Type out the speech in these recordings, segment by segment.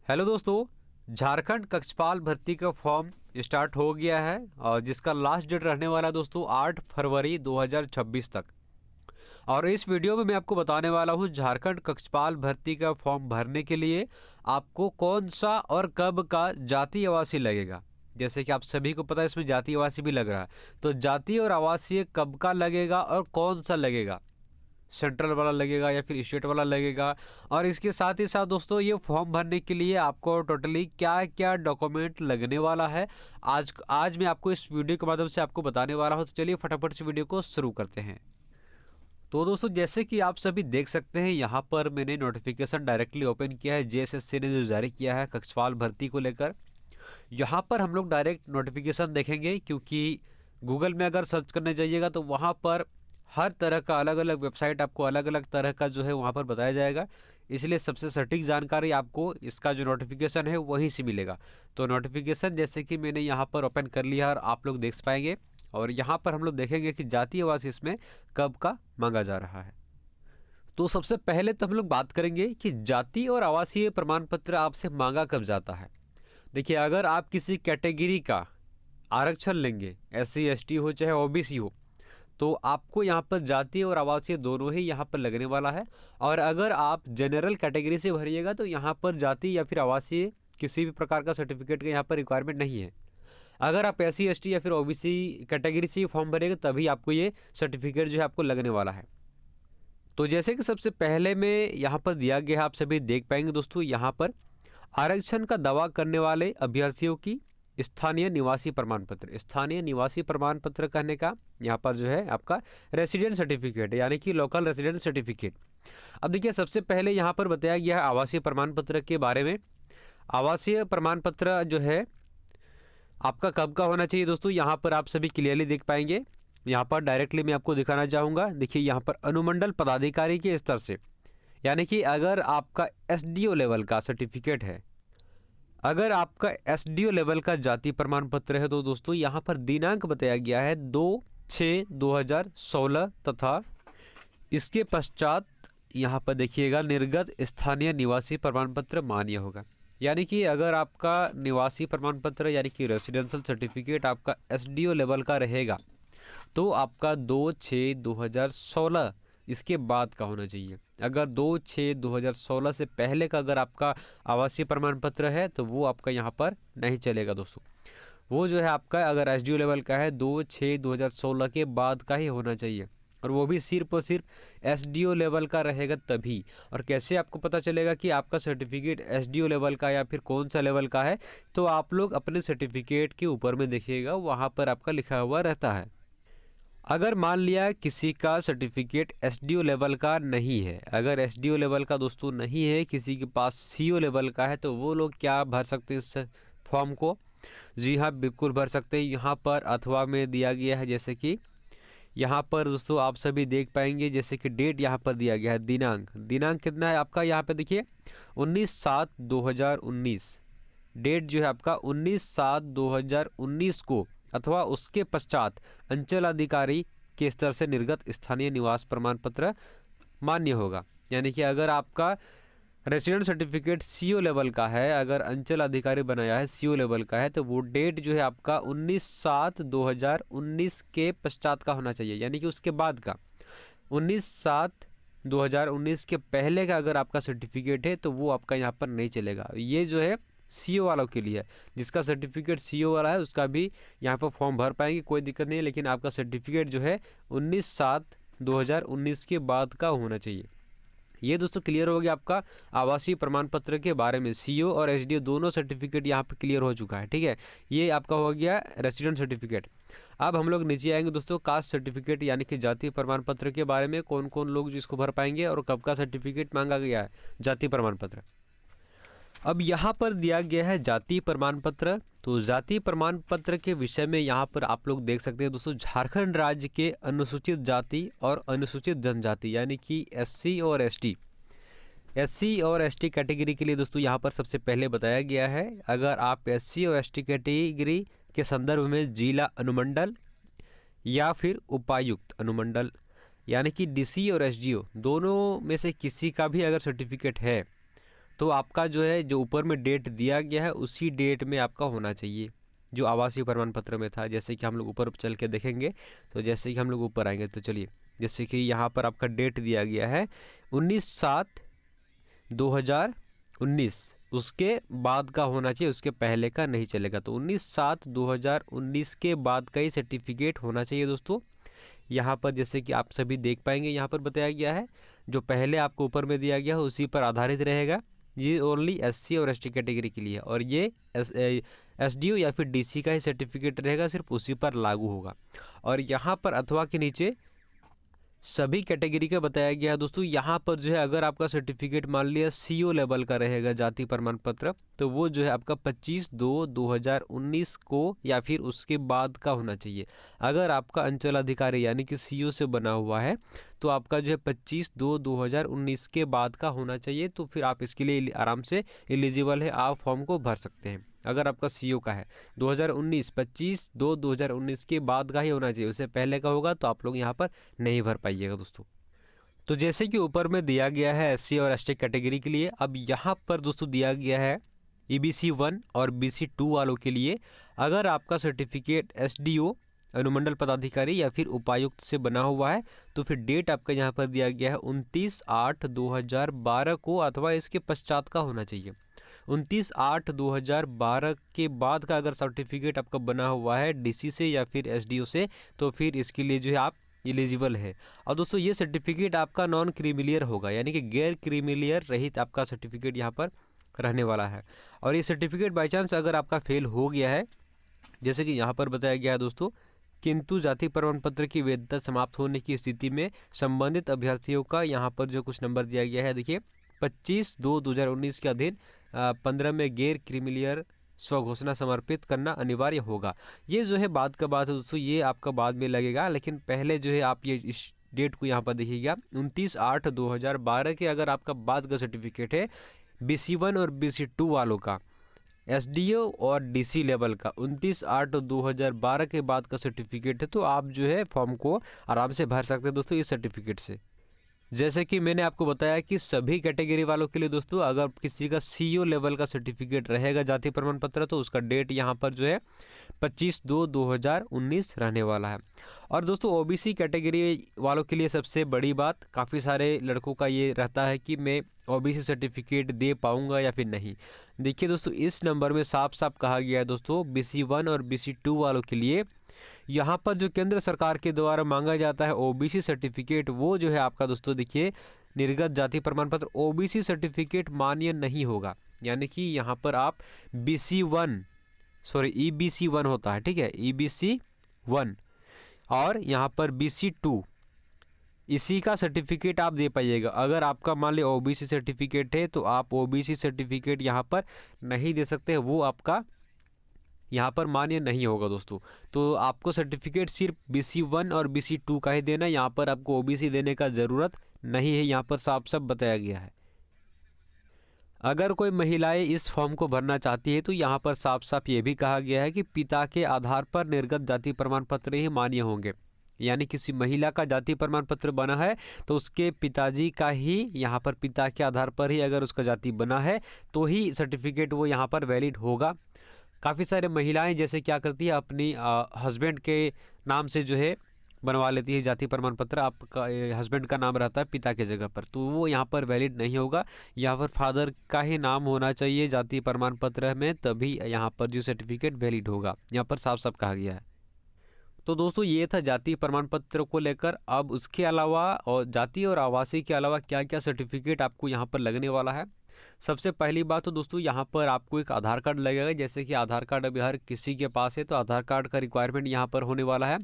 Hello दोस्तों, झारखंड कक्षपाल भर्ती का फॉर्म स्टार्ट हो गया है और जिसका लास्ट डेट रहने वाला है दोस्तों 8 फरवरी 2026 तक। और इस वीडियो में मैं आपको बताने वाला हूं झारखंड कक्षपाल भर्ती का फॉर्म भरने के लिए आपको कौन सा और कब का जाति आवासीय लगेगा। जैसे कि आप सभी को पता है इसमें जाति आवासीय भी लग रहा है, तो जाति और आवासीय कब का लगेगा और कौन सा लगेगा, सेंट्रल वाला लगेगा या फिर स्टेट वाला लगेगा। और इसके साथ ही साथ दोस्तों ये फॉर्म भरने के लिए आपको टोटली क्या क्या डॉक्यूमेंट लगने वाला है आज मैं आपको इस वीडियो के माध्यम से आपको बताने वाला हूं। तो चलिए फटाफट से वीडियो को शुरू करते हैं। तो दोस्तों जैसे कि आप सभी देख सकते हैं यहाँ पर मैंने नोटिफिकेशन डायरेक्टली ओपन किया है, जेएसएससी ने जो जारी किया है कक्षपाल भर्ती को लेकर। यहाँ पर हम लोग डायरेक्ट नोटिफिकेशन देखेंगे, क्योंकि गूगल में अगर सर्च करने जाइएगा तो वहाँ पर हर तरह का अलग अलग वेबसाइट आपको अलग अलग तरह का जो है वहाँ पर बताया जाएगा। इसलिए सबसे सटीक जानकारी आपको इसका जो नोटिफिकेशन है वहीं से मिलेगा। तो नोटिफिकेशन जैसे कि मैंने यहाँ पर ओपन कर लिया और आप लोग देख पाएंगे, और यहाँ पर हम लोग देखेंगे कि जाति आवासीय इसमें कब का मांगा जा रहा है। तो सबसे पहले तो हम लोग बात करेंगे कि जाति और आवासीय प्रमाण पत्र आपसे मांगा कब जाता है। देखिए, अगर आप किसी कैटेगरी का आरक्षण लेंगे, SC ST हो चाहे OBC हो, तो आपको यहाँ पर जाति और आवासीय दोनों ही यहाँ पर लगने वाला है। और अगर आप जनरल कैटेगरी से भरिएगा तो यहाँ पर जाति या फिर आवासीय किसी भी प्रकार का सर्टिफिकेट का यहाँ पर रिक्वायरमेंट नहीं है। अगर आप SC ST या फिर OBC कैटेगरी से फॉर्म भरेंगे तभी आपको ये सर्टिफिकेट जो है आपको लगने वाला है। तो जैसे कि सबसे पहले में यहाँ पर दिया गया है, आप सभी देख पाएंगे दोस्तों, यहाँ पर आरक्षण का दावा करने वाले अभ्यर्थियों की स्थानीय निवासी प्रमाण पत्र। स्थानीय निवासी प्रमाण पत्र कहने का यहाँ पर जो है आपका रेसिडेंट सर्टिफिकेट, यानी कि लोकल रेसिडेंट सर्टिफिकेट। अब देखिए, सबसे पहले यहाँ पर बताया गया है आवासीय प्रमाण पत्र के बारे में। आवासीय प्रमाण पत्र जो है आपका कब का होना चाहिए दोस्तों, यहाँ पर आप सभी क्लियरली देख पाएंगे। यहाँ पर डायरेक्टली मैं आपको दिखाना चाहूँगा। देखिए, यहाँ पर अनुमंडल पदाधिकारी के स्तर से, यानी कि अगर आपका SDO लेवल का सर्टिफिकेट है, अगर आपका SDO लेवल का जाति प्रमाण पत्र है, तो दोस्तों यहाँ पर दिनांक बताया गया है 2/6/2016 तथा इसके पश्चात यहाँ पर देखिएगा निर्गत स्थानीय निवासी प्रमाण पत्र मान्य होगा। यानी कि अगर आपका निवासी प्रमाण पत्र यानी कि रेसिडेंशियल सर्टिफिकेट आपका SDO लेवल का रहेगा तो आपका 2/6/2016 इसके बाद का होना चाहिए। अगर 2/6/2016 से पहले का अगर आपका आवासीय प्रमाण पत्र है तो वो आपका यहाँ पर नहीं चलेगा दोस्तों। वो जो है आपका अगर SDO लेवल का है 2/6/2016 के बाद का ही होना चाहिए, और वो भी सिर्फ और सिर्फ SDO लेवल का रहेगा तभी। और कैसे आपको पता चलेगा कि आपका सर्टिफिकेट SDO लेवल का या फिर कौन सा लेवल का है, तो आप लोग अपने सर्टिफिकेट के ऊपर में देखिएगा, वहाँ पर आपका लिखा हुआ रहता है। अगर मान लिया किसी का सर्टिफिकेट SDO लेवल का नहीं है, अगर SDO लेवल का दोस्तों नहीं है, किसी के पास CO लेवल का है, तो वो लोग क्या भर सकते हैं इस फॉर्म को? जी हाँ, बिल्कुल भर सकते हैं। यहाँ पर अथवा में दिया गया है, जैसे कि यहाँ पर दोस्तों आप सभी देख पाएंगे, जैसे कि डेट यहाँ पर दिया गया है, दिनांक कितना है आपका, यहाँ पे देखिए 19/7/2019 डेट जो है आपका 19/7/2019 को अथवा उसके पश्चात अंचल अधिकारी के स्तर से निर्गत स्थानीय निवास प्रमाण पत्र मान्य होगा। यानी कि अगर आपका रेसिडेंट सर्टिफिकेट CO लेवल का है, अगर अंचल अधिकारी बनाया है CO लेवल का है, तो वो डेट जो है आपका 19/7/2019 के पश्चात का होना चाहिए, यानी कि उसके बाद का। 19/7/2019 के पहले का अगर आपका सर्टिफिकेट है तो वो आपका यहाँ पर नहीं चलेगा। ये जो है CO वालों के लिए है। जिसका सर्टिफिकेट CO वाला है उसका भी यहाँ पर फॉर्म भर पाएंगे, कोई दिक्कत नहीं है। लेकिन आपका सर्टिफिकेट जो है 19/7/2019 के बाद का होना चाहिए। ये दोस्तों क्लियर हो गया आपका आवासीय प्रमाण पत्र के बारे में। CO और SDO दोनों सर्टिफिकेट यहाँ पे क्लियर हो चुका है, ठीक है। ये आपका हो गया रेसिडेंट सर्टिफिकेट। अब हम लोग नीचे आएंगे दोस्तों कास्ट सर्टिफिकेट यानी कि जाति प्रमाण पत्र के बारे में, कौन कौन लोग जिसको भर पाएंगे और कब का सर्टिफिकेट मांगा गया है जाति प्रमाण पत्र। अब यहाँ पर दिया गया है जाति प्रमाण पत्र। तो जाति प्रमाण पत्र के विषय में यहाँ पर आप लोग देख सकते हैं दोस्तों, झारखंड राज्य के अनुसूचित जाति और अनुसूचित जनजाति यानी कि SC और ST कैटेगरी के लिए दोस्तों यहाँ पर सबसे पहले बताया गया है, अगर आप SC और ST कैटेगरी के संदर्भ में जिला अनुमंडल या फिर उपायुक्त अनुमंडल यानी कि DC और SDO दोनों में से किसी का भी अगर सर्टिफिकेट है तो आपका जो है जो ऊपर में डेट दिया गया है उसी डेट में आपका होना चाहिए जो आवासीय प्रमाण पत्र में था। जैसे कि हम लोग ऊपर चल के देखेंगे, तो जैसे कि हम लोग ऊपर आएंगे तो चलिए, जैसे कि यहाँ पर आपका डेट दिया गया है 19/7/2019, उसके बाद का होना चाहिए, उसके पहले का नहीं चलेगा। तो 19/7/2019 के बाद का ही सर्टिफिकेट होना चाहिए दोस्तों। यहाँ पर जैसे कि आप सभी देख पाएंगे, यहाँ पर बताया गया है जो पहले आपको ऊपर में दिया गया है उसी पर आधारित रहेगा। ये ओनली SC और ST कैटेगरी के लिए है, और ये SDO या फिर DC का ही सर्टिफिकेट रहेगा, सिर्फ उसी पर लागू होगा। और यहाँ पर अथवा के नीचे सभी कैटेगरी का बताया गया है दोस्तों। यहाँ पर जो है अगर आपका सर्टिफिकेट मान लिया CO लेवल का रहेगा जाति प्रमाण पत्र, तो वो जो है आपका 25/2/2019 को या फिर उसके बाद का होना चाहिए। अगर आपका अंचल अधिकारी यानी कि CO से बना हुआ है तो आपका जो है 25/2/2019 के बाद का होना चाहिए। तो फिर आप इसके लिए आराम से एलिजिबल है, आप फॉर्म को भर सकते हैं। अगर आपका CO का है 2019 25/2/2019 के बाद का ही होना चाहिए, उससे पहले का होगा तो आप लोग यहाँ पर नहीं भर पाइएगा दोस्तों। तो जैसे कि ऊपर में दिया गया है SC और ST कैटेगरी के लिए, अब यहाँ पर दोस्तों दिया गया है EBC 1 और BC 2 वालों के लिए। अगर आपका सर्टिफिकेट SDO अनुमंडल पदाधिकारी या फिर उपायुक्त से बना हुआ है तो फिर डेट आपका यहाँ पर दिया गया है 29/8/2012 को, अथवा इसके पश्चात का होना चाहिए। 29/8/2012 के बाद का अगर सर्टिफिकेट आपका बना हुआ है DC से या फिर SDO से, तो फिर इसके लिए जो है आप एलिजिबल है। और दोस्तों ये सर्टिफिकेट आपका नॉन क्रीमिलियर होगा, यानी कि गैर क्रीमिलियर रहित आपका सर्टिफिकेट यहाँ पर रहने वाला है। और ये सर्टिफिकेट बाई चांस अगर आपका फेल हो गया है, जैसे कि यहाँ पर बताया गया है दोस्तों, किंतु जाति प्रमाण पत्र की वैधता समाप्त होने की स्थिति में संबंधित अभ्यर्थियों का यहाँ पर जो कुछ नंबर दिया गया है, देखिए 25/2/2019 के अधीन 15 में गैर क्रीमिलियर स्वघोषणा समर्पित करना अनिवार्य होगा। ये जो है बाद का बात है दोस्तों, ये आपका बाद में लगेगा, लेकिन पहले जो है आप ये इस डेट को यहाँ पर देखिएगा 29/8/2012 के अगर आपका बाद का सर्टिफिकेट है BC 1 और BC 2 वालों का, SDO और DC लेवल का 29/8/2012 के बाद का सर्टिफिकेट है, तो आप जो है फॉर्म को आराम से भर सकते हैं दोस्तों इस सर्टिफिकेट से। जैसे कि मैंने आपको बताया कि सभी कैटेगरी वालों के लिए दोस्तों अगर किसी का CO लेवल का सर्टिफिकेट रहेगा जाति प्रमाण पत्र, तो उसका डेट यहाँ पर जो है 25/2/2019 रहने वाला है। और दोस्तों OBC कैटेगरी वालों के लिए सबसे बड़ी बात, काफ़ी सारे लड़कों का ये रहता है कि मैं OBC सर्टिफिकेट दे पाऊंगा या फिर नहीं। देखिए दोस्तों, इस नंबर में साफ साफ कहा गया है दोस्तों BC 1 और BC 2 वालों के लिए, यहाँ पर जो केंद्र सरकार के द्वारा मांगा जाता है OBC सर्टिफिकेट, वो जो है आपका दोस्तों देखिए निर्गत जाति प्रमाण पत्र OBC सर्टिफिकेट मान्य नहीं होगा। यानी कि यहाँ पर आप EBC 1 होता है, ठीक है, EBC 1 और यहाँ पर BC 2 इसी का सर्टिफिकेट आप दे पाइएगा। अगर आपका मान ली OBC सर्टिफिकेट है तो आप OBC सर्टिफिकेट यहाँ पर नहीं दे सकते, वो आपका यहाँ पर मान्य नहीं होगा दोस्तों। तो आपको सर्टिफिकेट सिर्फ BC 1 और BC 2 का ही देना है, यहाँ पर आपको OBC देने का ज़रूरत नहीं है, यहाँ पर साफ साफ बताया गया है। अगर कोई महिलाएं इस फॉर्म को भरना चाहती है तो यहाँ पर साफ साफ ये भी कहा गया है कि पिता के आधार पर निर्गत जाति प्रमाण पत्र ही मान्य होंगे। यानी किसी महिला का जाति प्रमाण पत्र बना है तो उसके पिताजी का ही, यहाँ पर पिता के आधार पर ही अगर उसका जाति बना है तो ही सर्टिफिकेट वो यहाँ पर वैलिड होगा। काफ़ी सारे महिलाएं जैसे क्या करती है, अपनी हस्बैंड के नाम से जो है बनवा लेती है जाति प्रमाण पत्र, आपका हस्बैंड का नाम रहता है पिता के जगह पर, तो वो यहाँ पर वैलिड नहीं होगा। यहाँ पर फादर का ही नाम होना चाहिए जाति प्रमाण पत्र में, तभी यहाँ पर जो सर्टिफिकेट वैलिड होगा, यहाँ पर साफ साफ कहा गया है। तो दोस्तों ये था जाति प्रमाण पत्र को लेकर। अब उसके अलावा और जाति और आवासीय के अलावा क्या क्या सर्टिफिकेट आपको यहाँ पर लगने वाला है। सबसे पहली बात तो दोस्तों यहाँ पर आपको एक आधार कार्ड लगेगा। जैसे कि आधार कार्ड अभी हर किसी के पास है, तो आधार कार्ड का रिक्वायरमेंट यहाँ पर होने वाला है।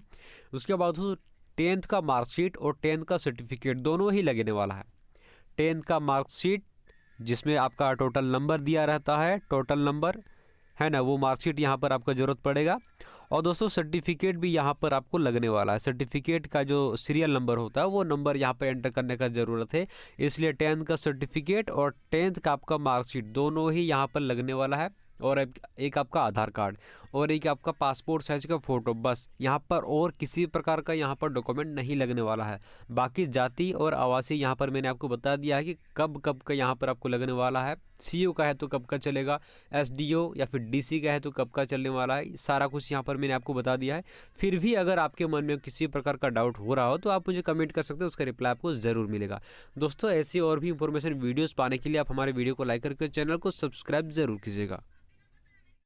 उसके बाद दोस्तों 10th का मार्कशीट और 10th का सर्टिफिकेट दोनों ही लगने वाला है। 10th का मार्कशीट जिसमें आपका टोटल नंबर दिया रहता है, टोटल नंबर है ना, वो मार्कशीट यहाँ पर आपका ज़रूरत पड़ेगा। और दोस्तों सर्टिफिकेट भी यहाँ पर आपको लगने वाला है। सर्टिफिकेट का जो सीरियल नंबर होता है वो नंबर यहाँ पर एंटर करने का ज़रूरत है, इसलिए 10th का सर्टिफिकेट और 10th का आपका मार्कशीट दोनों ही यहाँ पर लगने वाला है। और एक आपका आधार कार्ड और एक आपका पासपोर्ट साइज का फ़ोटो, बस यहाँ पर और किसी प्रकार का यहाँ पर डॉक्यूमेंट नहीं लगने वाला है। बाकी जाति और आवासीय यहाँ पर मैंने आपको बता दिया है कि कब कब का यहाँ पर आपको लगने वाला है। सीओ का है तो कब का चलेगा, एसडीओ या फिर डीसी का है तो कब का चलने वाला है, सारा कुछ यहाँ पर मैंने आपको बता दिया है। फिर भी अगर आपके मन में किसी प्रकार का डाउट हो रहा हो तो आप मुझे कमेंट कर सकते हो, उसका रिप्लाई आपको ज़रूर मिलेगा। दोस्तों ऐसी और भी इंफॉर्मेशन वीडियोस पाने के लिए आप हमारे वीडियो को लाइक करके चैनल को सब्सक्राइब ज़रूर कीजिएगा।